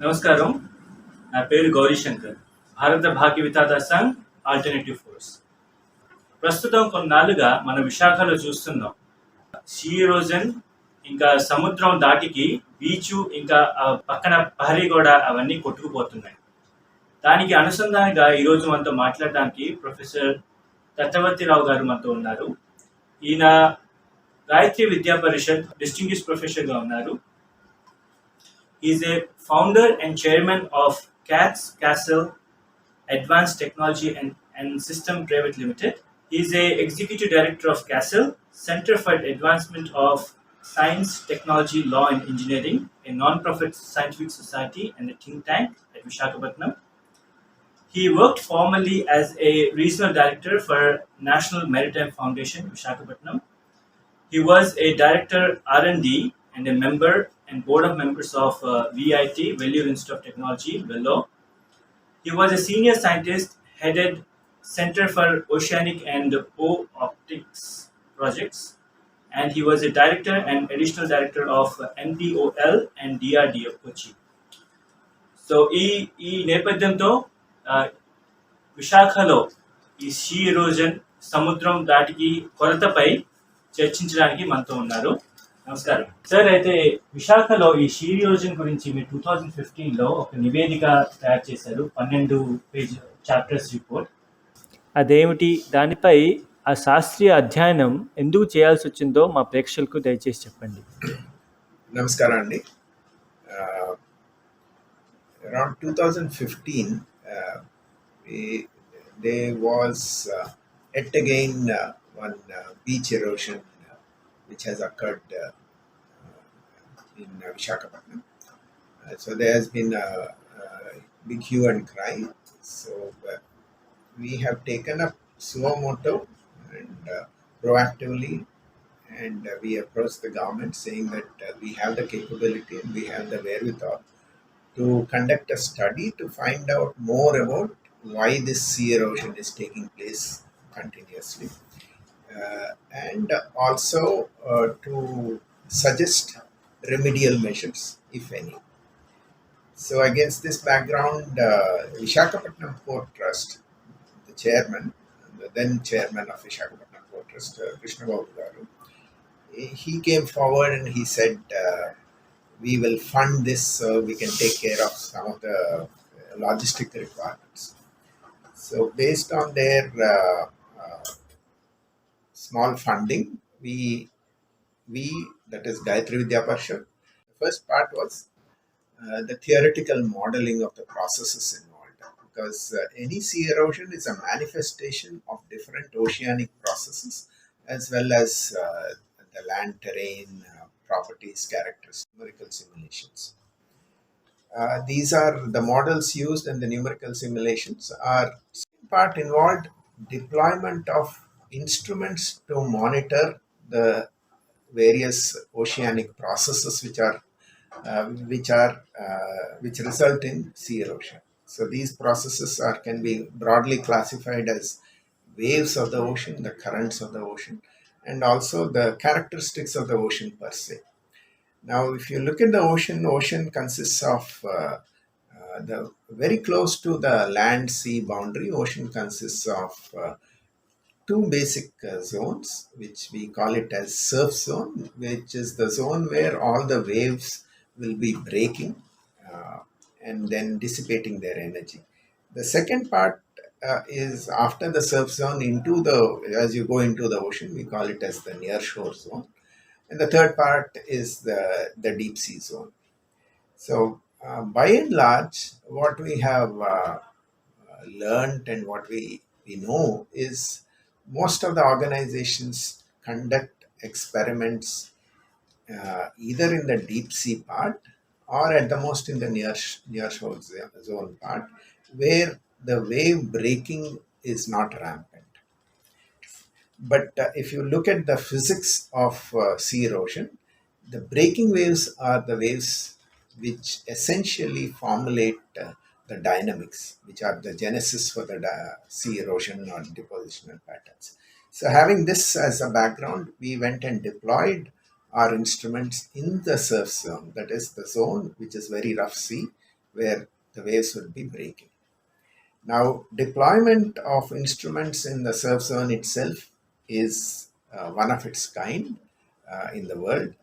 నమస్కారం. నా పేరు గౌరీ శంకర్. భారత Bhagyavidhata Sangh ఆల్టర్నేటివ్ ఫోర్స్. ప్రస్తుతం కొన్నాళ్ళుగా మన విశాఖలో చూస్తున్నాం. సీ ఎరోజన్, ఇంకా సముద్రం దాటికి బీచ్, ఇంకా పక్కన ప్రహరీ గోడ అవన్నీ కొట్టుకుపోతున్నాయి. దానికి అనుసంధానంగా ఈరోజు మనతో మాట్లాడడానికి ప్రొఫెసర్ తత్తవర్తి రావు గారు మనతో ఉన్నారు. ఈయన గాయత్రి విద్యా పరిషత్ డిస్టింగ్విష్డ్ ప్రొఫెసర్గా ఉన్నారు. He is a founder and chairman of CATS Castle Advanced Technology and System Private Limited. He is a executive director of Castle Center for Advancement of Science, Technology, Law and Engineering, a non-profit scientific society and a think tank at Visakhapatnam. He worked formerly as a regional director for National Maritime Foundation, Visakhapatnam. He was a director R&D and a member and board of members of VIT, Vellore Institute of Technology, Vellore. He was a senior scientist, headed Center for Oceanic and Optics projects, and he was a director and additional director of NPOL and DRDO Kochi. So, ఈ నేపథ్యంతో విశాఖలో ఈ see erosion, సముద్రం దాటికి కొరతపై చర్చించడానికి మనతో ఉన్నారు. నమస్కారం sir. అయితే విశాఖలో ఈ సీ ఎరోజన్ గురించి మీరు 2015లో ఒక నివేదిక తయారు చేశారు, 12 పేజ్ చాప్టర్స్ రిపోర్ట్. అదేమిటి, దానిపై ఆ శాస్త్రీయ అధ్యయనం ఎందుకు చేయాల్సి వచ్చిందో మా ప్రేక్షకులకు దయచేసి చెప్పండి. నమస్కారం అండి. Around 2015, there was yet again one beach erosion which has occurred in Visakhapatnam. So there has been a big hue and cry. So we have taken up suo moto and proactively, and we approached the government saying that we have the capability and we have the wherewithal to conduct a study to find out more about why this sea erosion is taking place continuously. And also to suggest remedial measures, if any. So against this background, Visakhapatnam Port Trust, the chairman, the then chairman of Visakhapatnam Port Trust, Govt, he came forward and he said, we will fund this so we can take care of some of the logistic requirements. So based on their small funding, we that is Gayatri Vidya Parishad. The first part was the theoretical modeling of the processes involved, because any sea erosion is a manifestation of different oceanic processes as well as the land terrain properties, characters, numerical simulations. These are the models used, and the numerical simulations are part involved deployment of instruments to monitor the various oceanic processes which result in sea erosion. So these processes can be broadly classified as waves of the ocean, the currents of the ocean, and also the characteristics of the ocean per se. Now, if you look at the ocean consists of the very close to the land-sea boundary. Ocean consists of two basic zones, which we call it as surf zone, which is the zone where all the waves will be breaking and then dissipating their energy. The second part is after the surf zone as you go into the ocean, we call it as the near shore zone. And the third part is the deep sea zone. So by and large, what we have learned and what we know is most of the organizations conduct experiments either in the deep sea part or at the most in the near shore zone part, where the wave breaking is not rampant. But if you look at the physics of sea erosion, the breaking waves are the waves which essentially formulate the dynamics, which are the genesis for the sea erosion or depositional patterns. So having this as a background, we went and deployed our instruments in the surf zone, that is the zone which is very rough sea, where the waves would be breaking. Now, deployment of instruments in the surf zone itself is one of its kind in the world,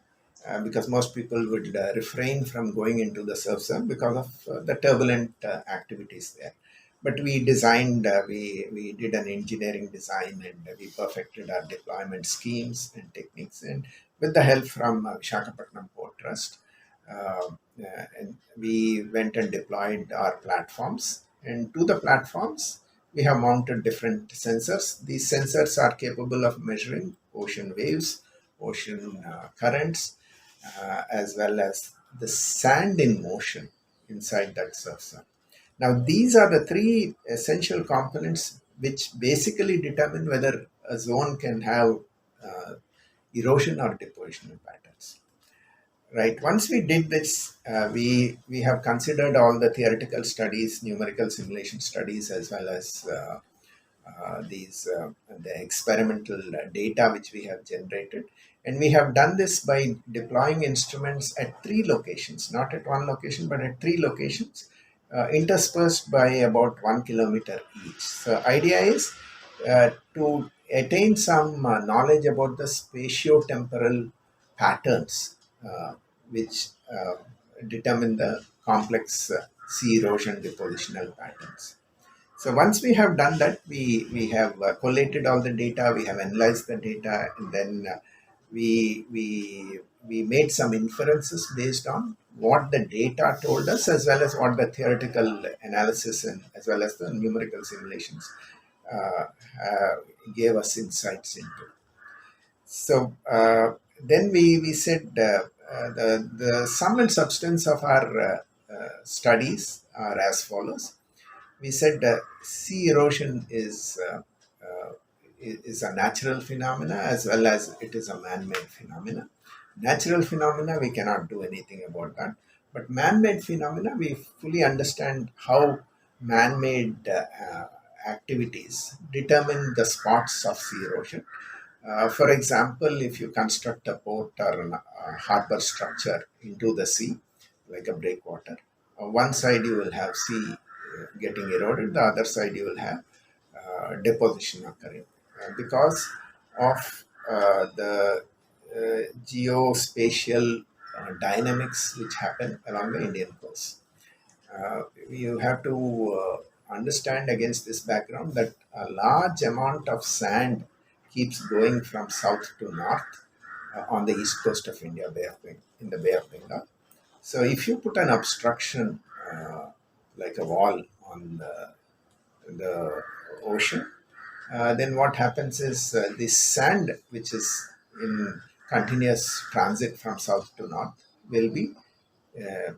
because most people would refrain from going into the surf zone because of the turbulent activities there. But we designed, we did an engineering design, and we perfected our deployment schemes and techniques. And with the help from Visakhapatnam Port Trust, and we went and deployed our platforms. And to the platforms, we have mounted different sensors. These sensors are capable of measuring ocean waves, ocean currents, as well as the sand in motion inside that surf zone. Now, these are the three essential components which basically determine whether a zone can have uh, erosion or depositional patterns. Right. Once we did this, we have considered all the theoretical studies, numerical simulation studies, as well as the experimental data which we have generated, and we have done this by deploying instruments at three locations, not at one location, but at three locations, interspersed by about 1 kilometer each. So, idea is to attain some knowledge about the spatio-temporal patterns which determine the complex sea erosion depositional patterns. So once we have done that, we have collated all the data, we have analyzed the data, and then we made some inferences based on what the data told us, as well as what the theoretical analysis and as well as the numerical simulations uh, uh, gave us insights into. So then we said the sum and substance of our studies are as follows. We said sea erosion is a natural phenomena as well as it is a man-made phenomena. Natural phenomena, we cannot do anything about that, but man-made phenomena, we fully understand how man-made activities determine the spots of sea erosion. For example, if you construct a port or a harbor structure into the sea, like a breakwater, one side you will have sea getting eroded, the other side you will have deposition occurring because of the geospatial dynamics which happen along the Indian coast. You have to understand against this background that a large amount of sand keeps going from south to north on the east coast of India, in the Bay of Bengal. So if you put an obstruction like a wall on the ocean, then what happens is this sand, which is in continuous transit from south to north, will be uh,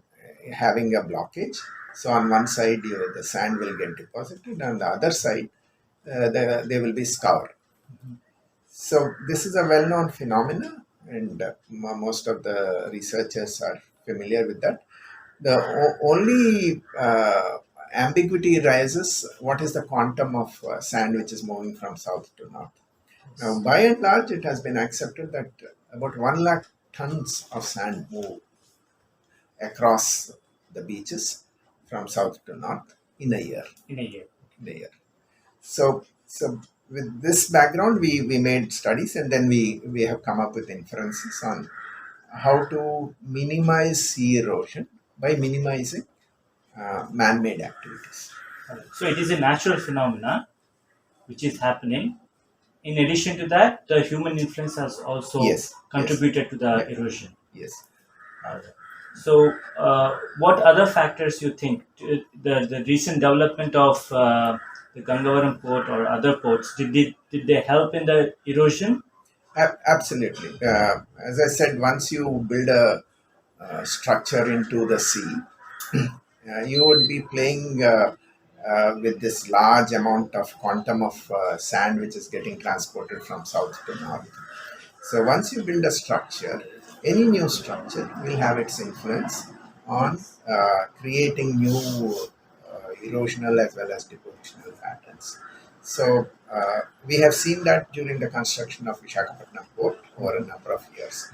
having a blockage. So on one side, the sand will get deposited, and on the other side, there will be scour. So this is a well-known phenomena, and most of the researchers are familiar with that. The only ambiguity arises: what is the quantum of sand which is moving from south to north? Now, by and large, it has been accepted that about 1 lakh tons of sand move across the beaches from south to north in a year. In a year. In a year. So with this background, we made studies, and then we have come up with inferences on how to minimize sea erosion by minimizing man-made activities. So it is a natural phenomena which is happening. In addition to that, the human influence has also Yes, contributed to the yes, erosion. yes. So, what other factors you think the recent development of the Gangavaram port or other ports did they help in the erosion? Absolutely. As I said, once you build a structure into the sea, you would be playing with this large amount of quantum of sand which is getting transported from south to north. So once you build a structure, any new structure will have its influence on creating new erosional as well as depositional patterns. So we have seen that during the construction of Visakhapatnam port over a number of years.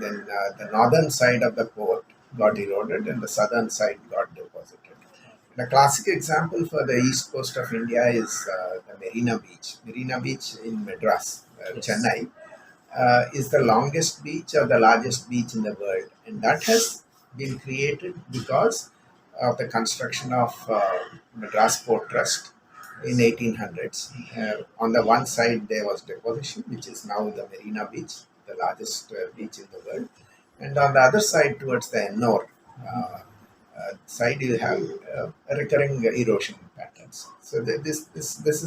Then the northern side of the port got eroded and the southern side got deposited. The classic example for the east coast of India is the Marina Beach. Marina Beach in Madras, Yes. Chennai, is the longest beach or the largest beach in the world, and that has been created because of the construction of Madras Port Trust in 1800s. On the one side there was deposition, which is now the Marina Beach, the largest beach in the world, and on the other side towards the Ennore side you have recurring erosion patterns. So this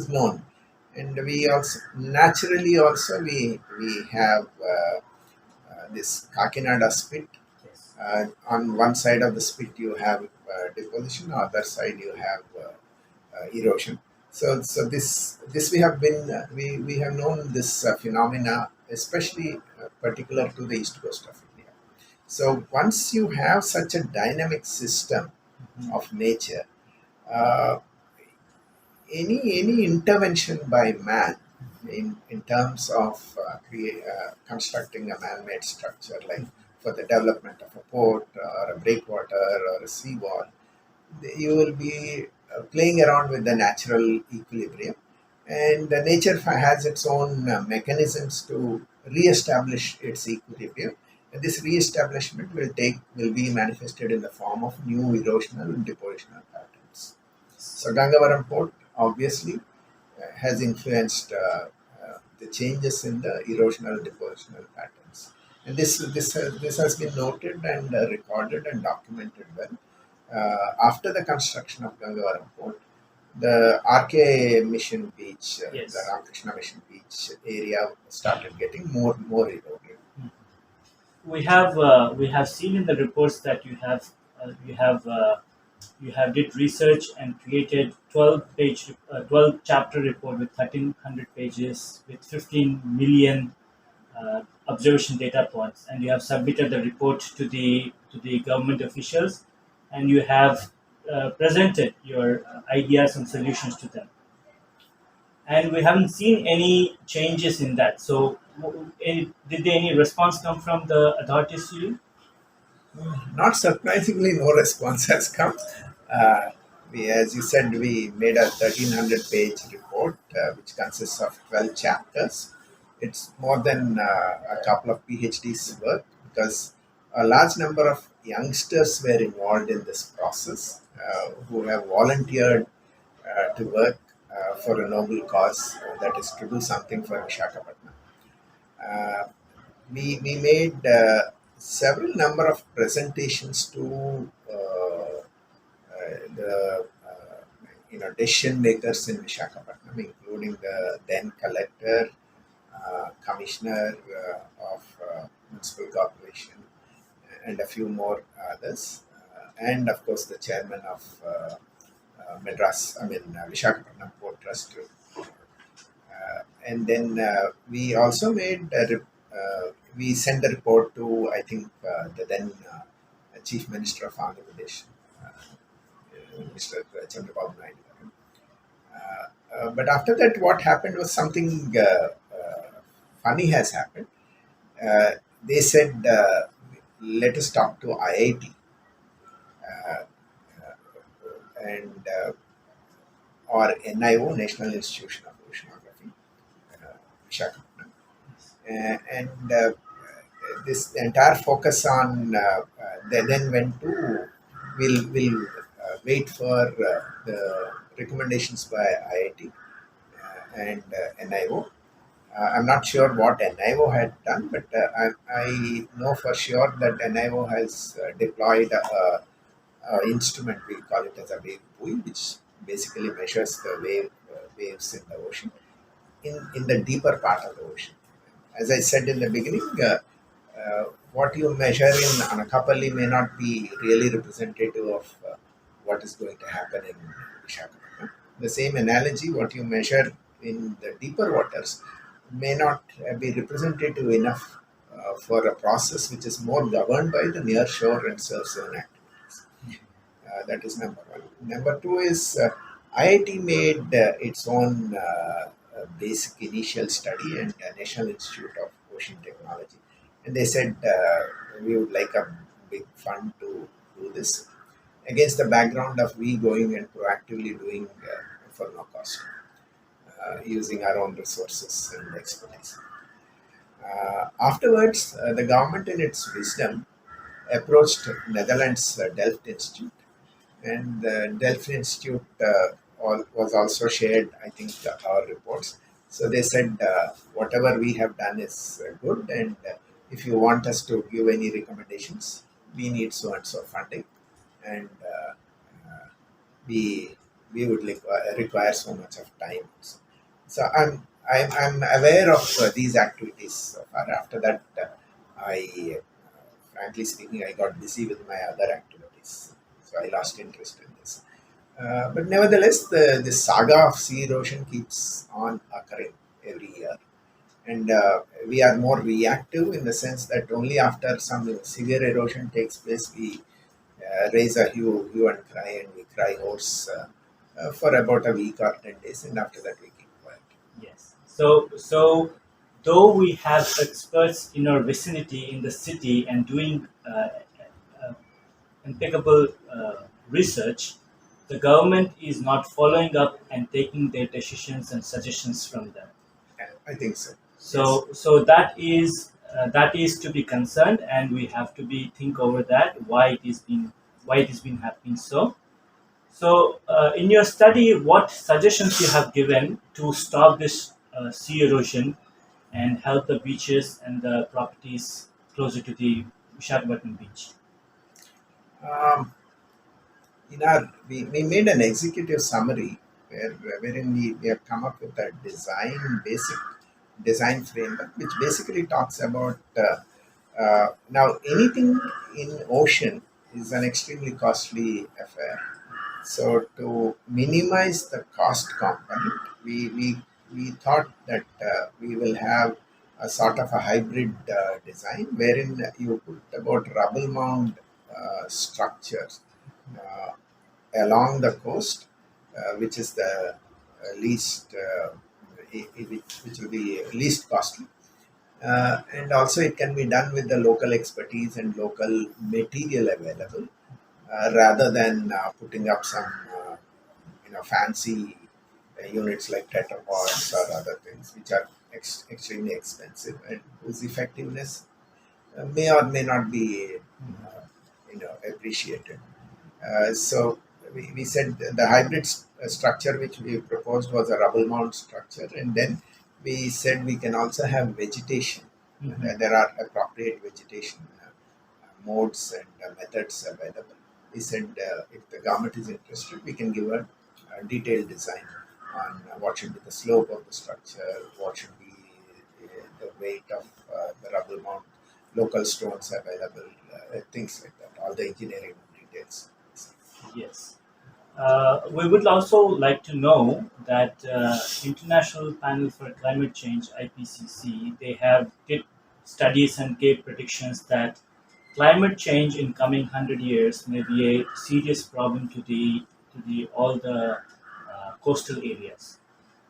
is known, and we also naturally also we have this Kakinada spit. Yes. On one side of the spit you have deposition, on other side you have erosion. So this we have been we have known this phenomena, especially particular to the east coast of India. So once you have such a dynamic system of nature, uh, any intervention by man in terms of constructing a man-made structure, like for the development of a port or a breakwater or a seawall, you will be playing around with the natural equilibrium, and the nature has its own mechanisms to re-establish its equilibrium, and this re-establishment will be manifested in the form of new erosional and depositional patterns. So Gangavaram port obviously has influenced the changes in the erosional depositional patterns, and this has been noted and recorded and documented well. After the construction of Gangavaram port, the RK Mission Beach, Yes. the Ramakrishna Mission Beach area started getting more eroded. We have seen in the reports that you have did research and created 12 chapter report with 1300 pages with 15 million observation data points, and you have submitted the report to the government officials, and you have presented your ideas and solutions to them, and we haven't seen any changes in that. So did there any response come from the authorities to you? Not surprisingly, no response has come. As you said, we made a 1300-page report which consists of 12 chapters. It's more than a couple of PhDs' work, because a large number of youngsters were involved in this process who have volunteered to work for a noble cause, that is to do something for Visakhapatnam. Uh, we made several number of presentations to the decision makers in Visakhapatnam, including the then collector, commissioner of municipal corporation, and a few more others, and of course the chairman of Visakhapatnam Port Trust. And then we also we sent a report to, I think, the then Chief Minister of Andhra Pradesh, Mr. Chandrababu Naidu. But after that, what happened was something funny has happened. They said, let us talk to IIT uh, and or NIO, National Institution of Oceanography, Visakhapatnam. And this entire focus on they then went to will wait for the recommendations by IIT and NIO. I'm not sure what NIO had done, but I know for sure that NIO has deployed a instrument, we call it as a wave buoy, which basically measures the waves in the ocean, in the deeper part of the ocean. As I said in the beginning, what you measure in Anakapalli may not be really representative of what is going to happen in Visakhapatnam. The same analogy, what you measure in the deeper waters may not be representative enough for a process which is more governed by the near shore and surf zone activities. That is number one. Number two is IIT made its own basic initial study, and National Institute of Ocean Technology, and they said we would like a big fund to do this against the background of we going and proactively doing for no cost, using our own resources and expertise. Afterwards, the government, in its wisdom, approached Netherlands Delft Institute, and the Delft Institute was also shared, I think, our reports. So they said, whatever we have done is good, and if you want us to give any recommendations, we need so and so funding, and we we would require so much of time. So I'm aware of these activities so far. After that, I frankly speaking, I got busy with my other activities, so I lost interest in this. But nevertheless, the saga of sea erosion keeps on occurring every year, and we are more reactive in the sense that only after some severe erosion takes place we raise a hue and cry, and we cry hoarse for about a week or 10 days, and after that we keep quiet. Yes. So though we have experts in our vicinity in the city and doing impeccable research, the government is not following up and taking their decisions and suggestions from them. I think so. Yes. So that is to be concerned, and we have to be think over that why it has been happening so. So, in your study, what suggestions you have given to stop this sea erosion and help the beaches and the properties closer to the Visakhapatnam beach? Um, we made an executive summary wherein we have come up with a basic design framework, which basically talks about now anything in ocean is an extremely costly affair. So to minimize the cost component, we thought that we will have a sort of a hybrid design wherein you put about rubble mound structures uh, along the coast, which is the least, which will be least costly. And also, it can be done with the local expertise and local material available, rather than putting up some, fancy units like Tatavarti or other things, which are extremely expensive and whose effectiveness may or may not be, appreciated. So we said the hybrid structure which we proposed was a rubble mount structure, and then we said we can also have vegetation. There are appropriate vegetation modes and methods available. We said if the government is interested, we can give a detailed design on what should be the slope of the structure, what should be the weight of the rubble mount, local stones available, things like that, all the engineering details. Yes. We would also like to know that International Panel for Climate Change (IPCC) they have did studies and gave predictions that climate change in coming 100 years may be a serious problem to the all the coastal areas.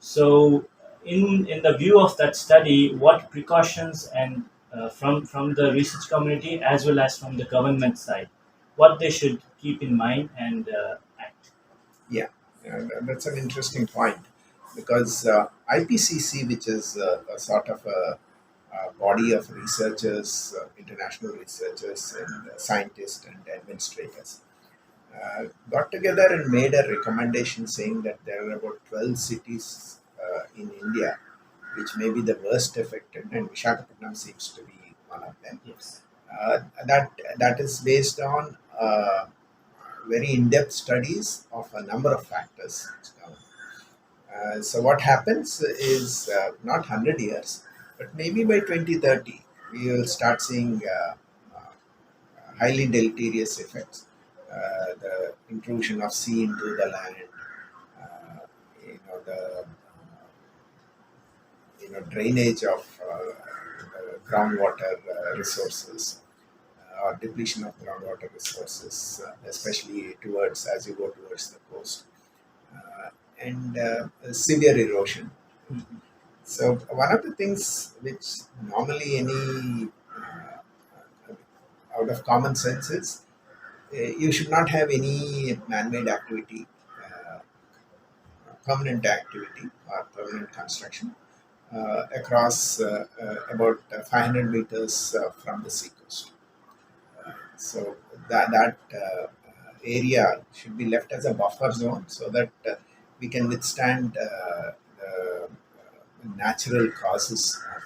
So, in the view of that study, what precautions and from the research community as well as from the government side, what they should keep in mind and act. Yeah, that's an interesting point because IPCC, which is a sort of a body of researchers, international researchers, and scientists and administrators, got together and made a recommendation saying that there are about 12 cities in India which may be the worst affected, and Visakhapatnam seems to be one of them. Yes. That is based on very in-depth studies of a number of factors. So what happens is not 100 years, but maybe by 2030, we will start seeing highly deleterious effects. The intrusion of sea into the land, the drainage of groundwater resources, or depletion of groundwater resources, especially towards as you go towards the coast, and severe erosion. Mhm. So one of the things which normally any out of common sense is you should not have any man-made activity, permanent activity or permanent construction across about 500 meters from the sea coast. So that area should be left as a buffer zone so that we can withstand the natural causes of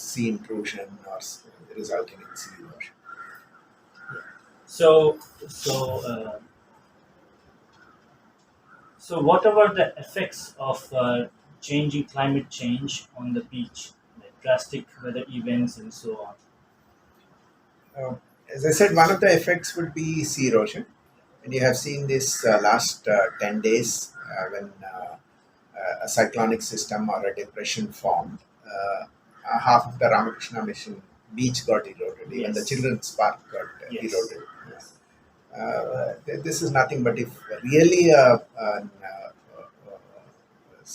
sea intrusion or resulting in sea erosion. So, so, uh, so what about the effects of changing climate change on the beach, like drastic weather events and so on? Uh, as I said, one of the effects would be sea erosion. And you have seen this last 10 days when a cyclonic system or a depression formed. Half of the Ramakrishna Mission beach got eroded, even the Yes. children's park got Yes. eroded. Yes. This is nothing but if really a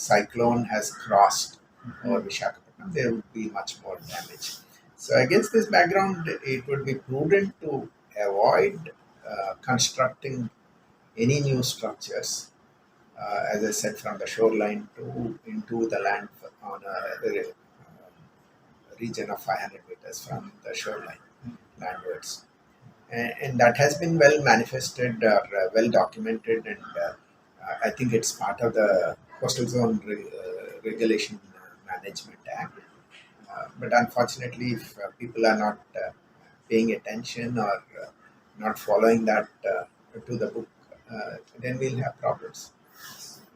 cyclone has crossed over Visakhapatnam, there would be much more damage. So against this background, it would be prudent to avoid constructing any new structures, as I said, from the shoreline to into the land on a region of 500 meters from the shoreline landwards. And that has been well manifested or well documented, and I think it's part of the Coastal Zone Regulation Management Act. But unfortunately, if people are not paying attention or not following that to the book, then we'll have problems.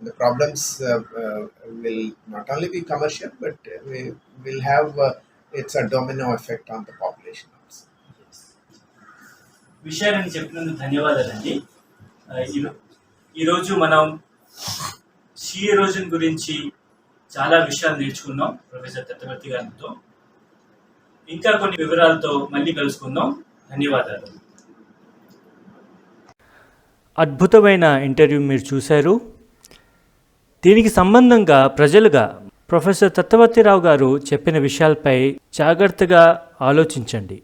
The problems will not only be commercial, but we will have it's a domino effect on the population also. విషయాన్ని చెప్పినందుకు ధన్యవాదాలండి. ఈరోజు మనం see erosion గురించి చాలా విషయాలు నేర్చుకున్నాం professor తత్తవర్తి గారితో. ఇంకా కొన్ని వివరాలతో మళ్ళీ కలుసుకుందాం. ధన్యవాదాలు. అద్భుతమైన ఇంటర్వ్యూ మీరు చూశారు. దీనికి సంబంధంగా ప్రజలుగా ప్రొఫెసర్ తత్తవర్తిరావు గారు చెప్పిన విషయాలపై జాగ్రత్తగా ఆలోచించండి.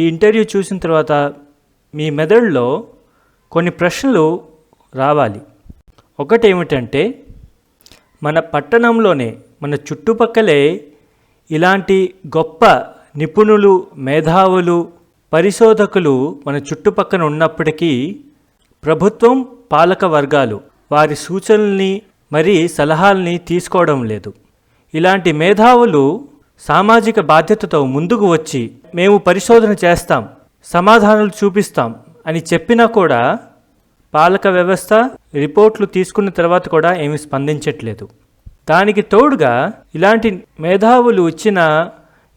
ఈ ఇంటర్వ్యూ చూసిన తర్వాత మీ మెదడులో కొన్ని ప్రశ్నలు రావాలి. ఒకటి ఏమిటంటే, మన పట్టణంలోనే మన చుట్టుపక్కలే ఇలాంటి గొప్ప నిపుణులు, మేధావులు, పరిశోధకులు మన చుట్టుపక్కన ఉన్నప్పటికీ ప్రభుత్వం, పాలక వర్గాలు వారి సూచనల్ని మరి సలహాల్ని తీసుకోవడం లేదు. ఇలాంటి మేధావులు సామాజిక బాధ్యతతో ముందుకు వచ్చి మేము పరిశోధన చేస్తాం, సమాధానాలు చూపిస్తాం అని చెప్పినా కూడా పాలక వ్యవస్థ రిపోర్ట్లు తీసుకున్న తర్వాత కూడా ఏమీ స్పందించట్లేదు. దానికి తోడుగా ఇలాంటి మేధావులు ఇచ్చిన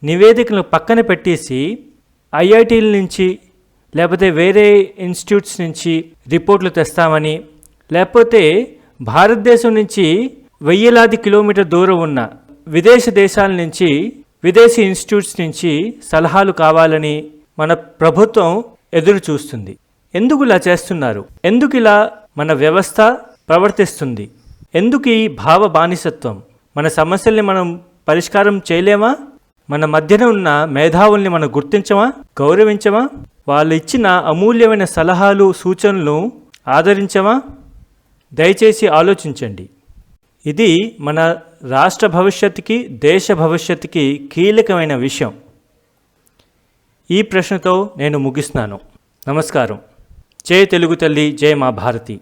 నివేదికలను పక్కన పెట్టేసి ఐఐటీల నుంచి లేకపోతే వేరే ఇన్స్టిట్యూట్స్ నుంచి రిపోర్ట్లు తెస్తామని, లేకపోతే భారతదేశం నుంచి వెయ్యిలాది కిలోమీటర్ దూరం ఉన్న విదేశ దేశాల నుంచి, విదేశీ ఇన్స్టిట్యూట్స్ నుంచి సలహాలు కావాలని మన ప్రభుత్వం ఎదురు చూస్తుంది. ఎందుకు ఇలా చేస్తున్నారు? ఎందుకు ఇలా మన వ్యవస్థ ప్రవర్తిస్తుంది? ఎందుకు ఈ భావ బానిసత్వం? మన సమస్యల్ని మనం పరిష్కారం చేయలేమా? మన మధ్యన ఉన్న మేధావుల్ని మనం గుర్తించమా, గౌరవించమా? వాళ్ళు ఇచ్చిన అమూల్యమైన సలహాలు, సూచనలు ఆదరించమా? దయచేసి ఆలోచించండి. ఇది మన రాష్ట్ర భవిష్యత్తుకి, దేశ భవిష్యత్తుకి కీలకమైన విషయం. ఈ ప్రశ్నతో నేను ముగిస్తున్నాను. నమస్కారం. జై తెలుగు తల్లి, జై మా భారతి.